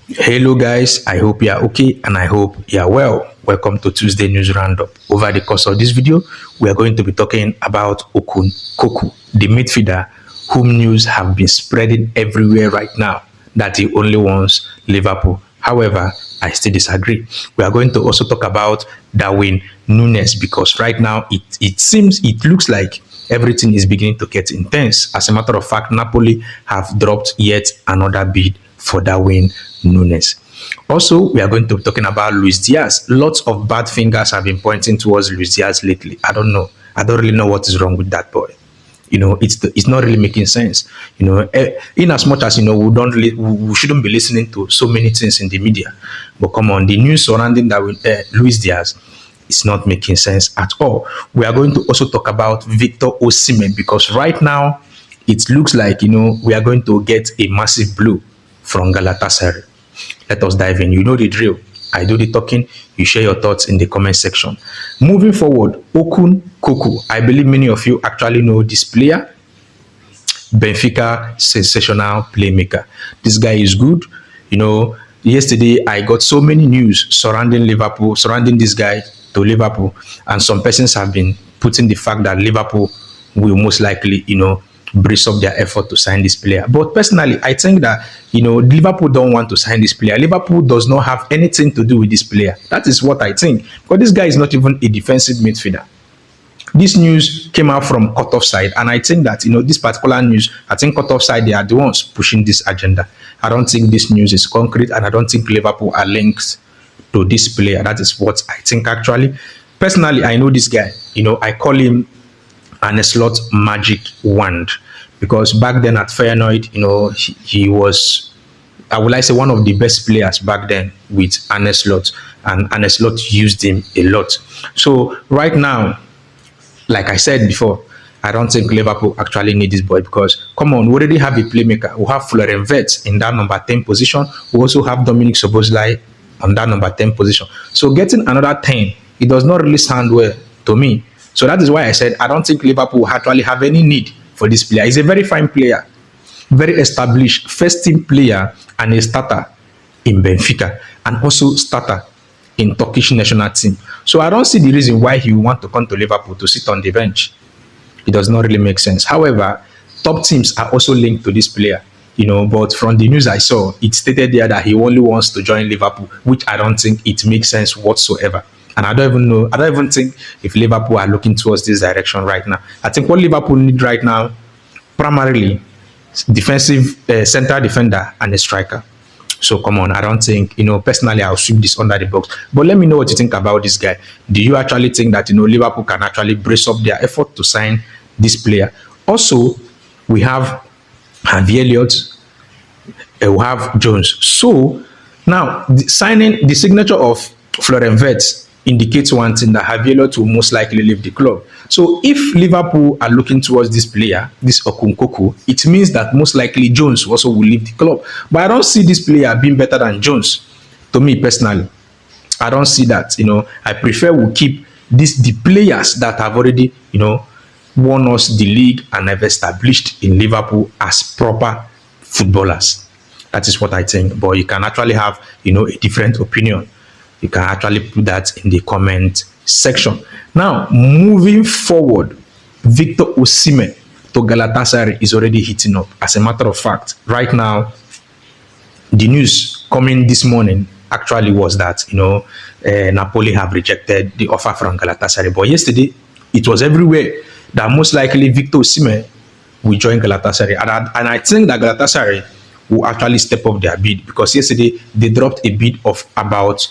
Hello, guys. I hope you are okay and I hope you are well. Welcome to Tuesday News Roundup. Over the course of this video, we are going to be talking about Okun Koku, the midfielder whom news have been spreading everywhere right now that he only wants Liverpool. However, I still disagree. We are going to also talk about Darwin Nunes because right now it looks like everything is beginning to get intense. As a matter of fact, Napoli have dropped yet another bid for Darwin Nunes. Also, we are going to be talking about Luis Diaz. Lots of bad fingers have been pointing towards Luis Diaz lately. I don't know. I don't really know what is wrong with that boy. It's not really making sense. In as much as we shouldn't be listening to so many things in the media. But come on, the news surrounding that with Luis Diaz is not making sense at all. We are going to also talk about Victor Osimhen because right now it looks like we are going to get a massive blow from Galatasaray. Let us dive in. You know the drill. I do the talking. You share your thoughts in the comment section. Moving forward, Okun Koku. I believe many of you actually know this player. Benfica sensational playmaker. This guy is good. Yesterday I got so many news surrounding Liverpool, surrounding this guy to Liverpool, and some persons have been putting the fact that Liverpool will most likely, brace up their effort to sign this player. But personally, I think that Liverpool don't want to sign this player. Liverpool does not have anything to do with this player. That is what I think. Because this guy is not even a defensive midfielder. This news came out from cut off side, and I think that this particular news, I think cut off side they are the ones pushing this agenda. I don't think this news is concrete, and I don't think Liverpool are linked to this player. That is what I think actually. Personally, I know this guy. I call him an slot magic wand because back then at Feyenoord, he was, I would like to say, one of the best players back then with Arne Slot, and Arne Slot used him a lot. So right now, like I said before, I don't think Liverpool actually need this boy because, come on, we already have a playmaker. We have Florian Wirtz in that number 10 position. We also have Dominic Szoboszlai on that number 10 position. So getting another 10, it does not really sound well to me. So that is why I said I don't think Liverpool actually have any need for this player. He's a very fine player, very established first team player and a starter in Benfica and also starter in Turkish national team. So I don't see the reason why he want to come to Liverpool to sit on the bench. It does not really make sense. However, top teams are also linked to this player. But from the news I saw, it stated there that he only wants to join Liverpool, which I don't think it makes sense whatsoever. And I don't even know, I don't even think if Liverpool are looking towards this direction right now. I think what Liverpool need right now, primarily, defensive central defender and a striker. So come on, I don't think, personally, I'll sweep this under the box. But let me know what you think about this guy. Do you actually think that, Liverpool can actually brace up their effort to sign this player? Also, we have Harvey Elliott, we have Jones. So now, the signature of Florian Wirtz indicates one thing, that Harvey Elliott will most likely leave the club. So if Liverpool are looking towards this player, this Okun Koku, it means that most likely Jones also will leave the club. But I don't see this player being better than Jones. To me personally, I don't see that. I prefer we keep the players that have already, won us the league and have established in Liverpool as proper footballers. That is what I think. But you can actually have, a different opinion. You can actually put that in the comment section. Now, moving forward, Victor Osimhen to Galatasaray is already heating up. As a matter of fact, right now, the news coming this morning actually was that, Napoli have rejected the offer from Galatasaray. But yesterday, it was everywhere that most likely Victor Osimhen will join Galatasaray. And I think that Galatasaray will actually step up their bid because yesterday they dropped a bid of about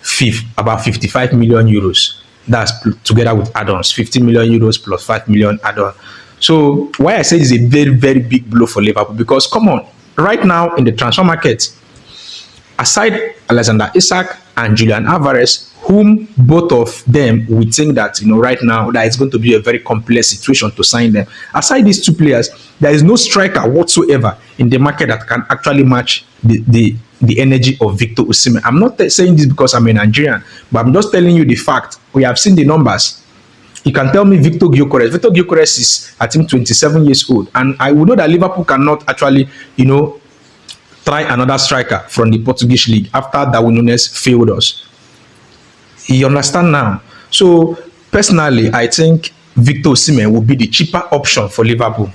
55 million euros. That's together with add-ons, 50 million euros plus 5 million add-on. So why I say it's a very, very big blow for Liverpool, because come on, right now in the transfer market, aside Alexander Isak and Julian Alvarez, whom both of them we think that right now that it's going to be a very complex situation to sign them. Aside these two players, there is no striker whatsoever in the market that can actually match the energy of Victor Osimhen. I'm not saying this because I'm a Nigerian, but I'm just telling you the fact. We have seen the numbers. You can tell me Victor Gyökeres. Victor Gyökeres is, I think, 27 years old, and I would know that Liverpool cannot actually, try another striker from the Portuguese league after Darwin Nunes failed us. You understand now? So personally, I think Victor Osimhen will be the cheaper option for Liverpool.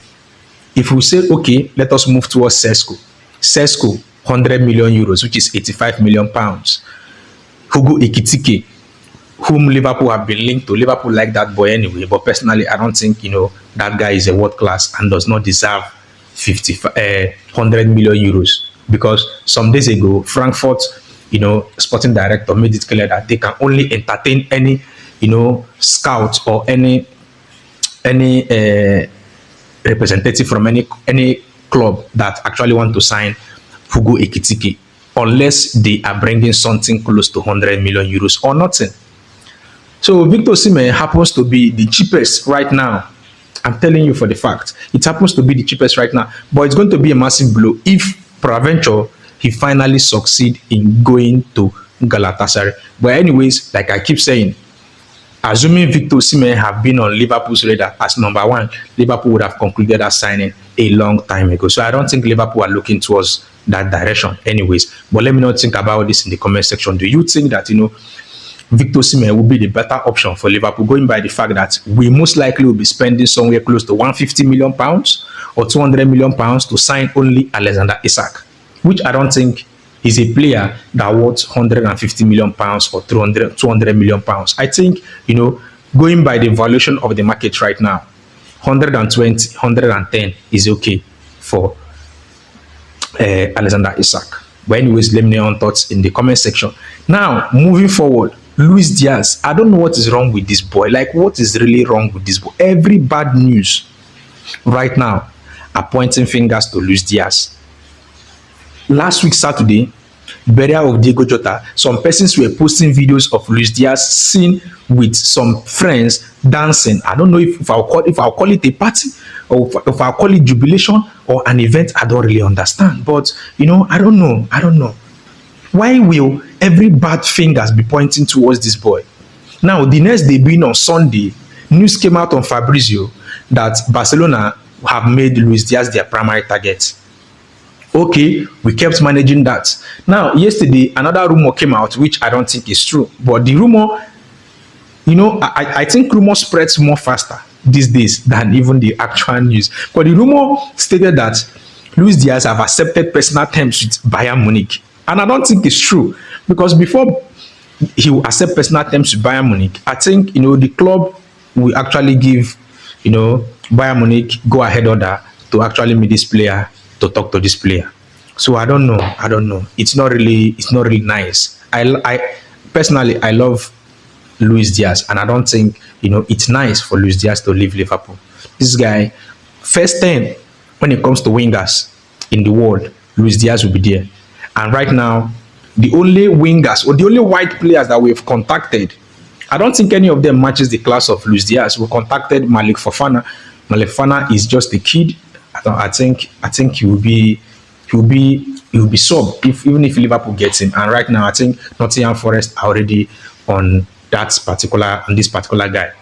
If we say, okay, let us move towards Sesko. Sesko, 100 million euros, which is 85 million pounds. Hugo Ekitike, whom Liverpool have been linked to. Liverpool like that boy anyway, but personally, I don't think, that guy is a world class and does not deserve 100 million euros. Because some days ago, Frankfurt, sporting director made it clear that they can only entertain any, scout or any representative from any club that actually want to sign Hugo Ekitike, unless they are bringing something close to 100 million euros or nothing. So Victor Osimhen happens to be the cheapest right now. I'm telling you for the fact. It happens to be the cheapest right now. But it's going to be a massive blow if, peradventure, he finally succeed in going to Galatasaray. But anyways, like I keep saying, assuming Victor Osimhen have been on Liverpool's radar as number one, Liverpool would have concluded that signing a long time ago. So I don't think Liverpool are looking towards that direction anyways. But let me not think about this in the comment section. Do you think that, Victor Osimhen will be the better option for Liverpool, going by the fact that we most likely will be spending somewhere close to 150 million pounds or 200 million pounds to sign only Alexander Isak, which I don't think is a player that worth 150 million pounds or 200 million pounds. I think, going by the valuation of the market right now, 120, 110 is okay for Alexander Isak. But anyways, let me know your thoughts in the comment section. Now, moving forward, Luis Diaz. I don't know what is wrong with this boy. Like, what is really wrong with this boy? Every bad news right now are pointing fingers to Luis Diaz. Last week, Saturday, burial of Diego Jota, some persons were posting videos of Luis Diaz seen with some friends dancing. I don't know if I'll call it a party or if I'll call it jubilation or an event. I don't really understand. But, I don't know. Why will every bad fingers be pointing towards this boy? Now, the next day being on Sunday, news came out on Fabrizio that Barcelona have made Luis Diaz their primary target. Okay, we kept managing that. Now, yesterday, another rumor came out, which I don't think is true. But the rumor, I think rumor spreads more faster these days than even the actual news. But the rumor stated that Luis Diaz have accepted personal terms with Bayern Munich. And I don't think it's true. Because before he will accept personal terms with Bayern Munich, I think, the club will actually give, Bayern Munich go ahead order to actually meet this player, to talk to this player. So I don't know. It's not really nice. I personally, I love Luis Diaz, and I don't think, it's nice for Luis Diaz to leave Liverpool. This guy, first 10 when it comes to wingers in the world, Luis Diaz will be there. And right now, the only wingers or the only white players that we've contacted, I don't think any of them matches the class of Luis Diaz. We contacted Malik Fofana. Malik Fofana is just a kid. I think he will be sub even if Liverpool gets him. And right now, I think Nottingham Forest are already on this particular guy.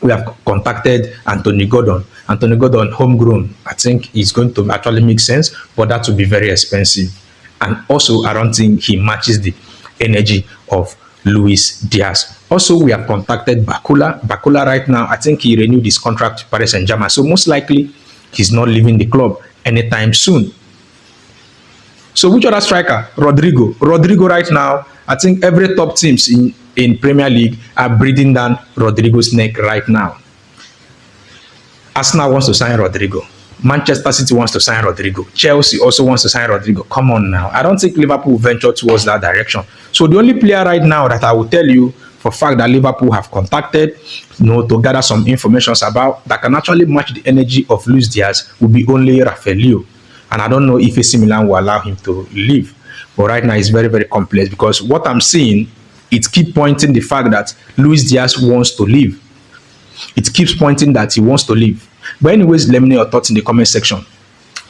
We have contacted Anthony Gordon. Anthony Gordon, homegrown. I think it's going to actually make sense, but that will be very expensive. And also, I don't think he matches the energy of Luis Diaz. Also, we have contacted Bakula. Bakula right now, I think he renewed his contract with Paris Saint-Germain. So most likely, he's not leaving the club anytime soon. So which other striker? Rodrigo. Rodrigo right now, I think every top teams in Premier League are breathing down Rodrigo's neck right now. Arsenal wants to sign Rodrigo. Manchester City wants to sign Rodrigo. Chelsea also wants to sign Rodrigo. Come on now. I don't think Liverpool will venture towards that direction. So the only player right now that I will tell you for fact that Liverpool have contacted, to gather some information about that can actually match the energy of Luis Diaz will be only Rafael. And I don't know if AC Milan will allow him to leave. But right now it's very, very complex because what I'm seeing, it keeps pointing the fact that Luis Diaz wants to leave. It keeps pointing that he wants to leave. But anyways, let me know your thoughts in the comment section.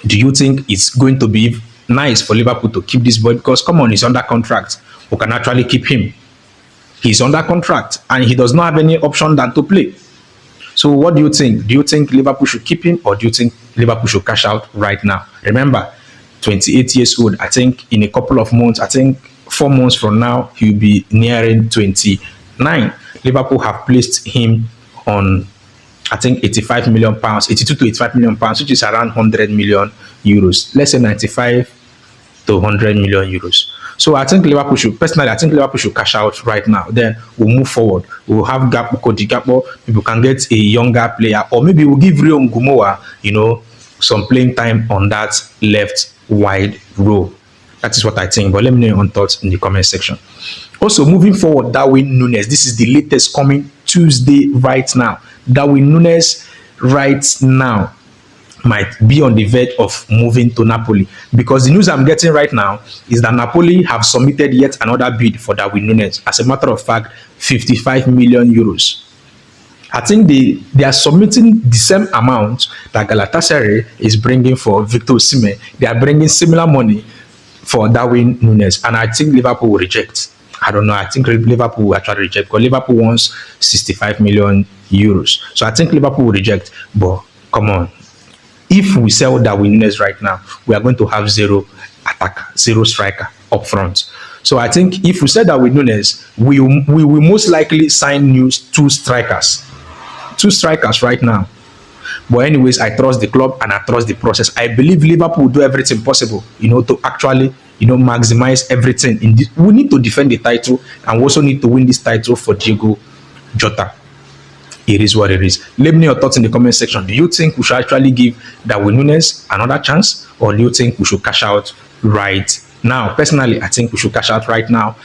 Do you think it's going to be nice for Liverpool to keep this boy? Because come on, he's under contract. We can actually keep him. He's under contract and he does not have any option than to play. So what do you think? Do you think Liverpool should keep him or do you think Liverpool should cash out right now? Remember, 28 years old. I think in a couple of months, I think 4 months from now, he'll be nearing 29. Liverpool have placed him on, I think, 85 million pounds, 82 to 85 million pounds, which is around 100 million euros. Let's say 95 to 100 million euros. So I think Liverpool should, personally, I think Liverpool should cash out right now. Then we'll move forward. We'll have Cody Gakpo. People can get a younger player, or maybe we'll give Rio Ngumoa, some playing time on that left wide row. That is what I think. But let me know your own thoughts in the comment section. Also, moving forward, Darwin Nunes. This is the latest coming Tuesday right now. Darwin Nunes right now might be on the verge of moving to Napoli, because the news I'm getting right now is that Napoli have submitted yet another bid for Darwin Nunes. As a matter of fact, 55 million euros. I think they are submitting the same amount that Galatasaray is bringing for Victor Osimhen. They are bringing similar money for Darwin Nunes, and I think Liverpool will reject. I don't know. I think Liverpool will actually reject, because Liverpool wants 65 million euros. So I think Liverpool will reject. But come on, if we sell Darwin Nunes right now, we are going to have zero attacker, zero striker up front. So I think if we sell Darwin Nunes, we will most likely sign two strikers right now. But anyways, I trust the club and I trust the process. I believe Liverpool will do everything possible, to actually, maximize everything in this. We need to defend the title, and we also need to win this title for Diego Jota. It is what it is. Let me know your thoughts in the comment section. Do you think we should actually give Darwin Nunes another chance, or do you think we should cash out right now? Personally, I think we should cash out right now.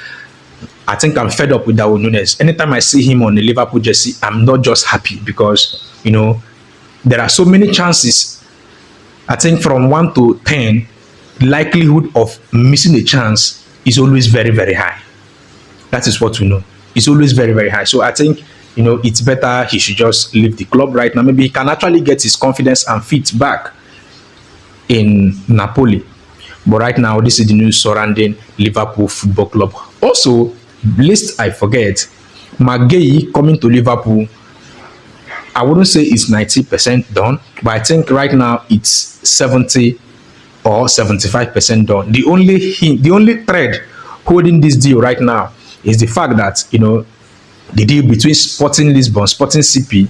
I think I'm fed up with Darwin Nunes. Anytime I see him on the Liverpool jersey, I'm not just happy, because, there are so many chances. I think from 1 to 10, likelihood of missing a chance is always very, very high. That is what we know. It's always very, very high. So I think, it's better he should just leave the club right now. Maybe he can actually get his confidence and feet back in Napoli. But right now, this is the news surrounding Liverpool Football Club. Also, lest I forget, McGahey coming to Liverpool, I wouldn't say it's 90% done, but I think right now it's 70 or 75% done. The only thread holding this deal right now is the fact that, the deal between Sporting Lisbon, Sporting CP,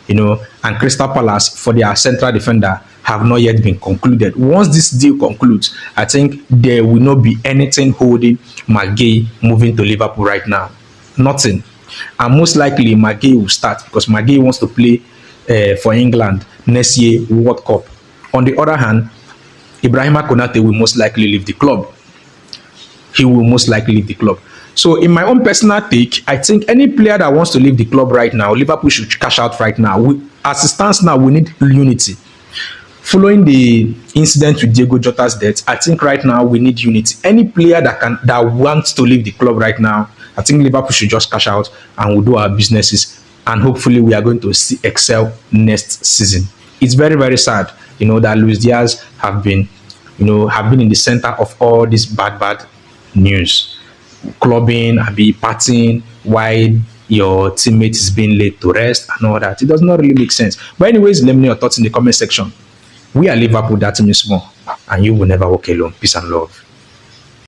and Crystal Palace for their central defender have not yet been concluded. Once this deal concludes, I think there will not be anything holding McGahey moving to Liverpool right now. Nothing. And most likely McGahey will start, because McGahey wants to play for England next year World Cup. On the other hand, Ibrahima Konate will most likely leave the club. He will most likely leave the club. So in my own personal take, I think any player that wants to leave the club right now, Liverpool should cash out right now. As it stands now, we need unity. Following the incident with Diego Jota's death, I think right now we need unity. Any player that wants to leave the club right now, I think Liverpool should just cash out and we'll do our businesses, and hopefully we are going to see excel next season. It's very, very sad, that Luis Diaz have been in the center of all this bad news. Clubbing, be partying while your teammate is being laid to rest and all that. It does not really make sense. But anyways, let me know your thoughts in the comment section. We are Liverpool, that means more, and you will never walk alone. Peace and love.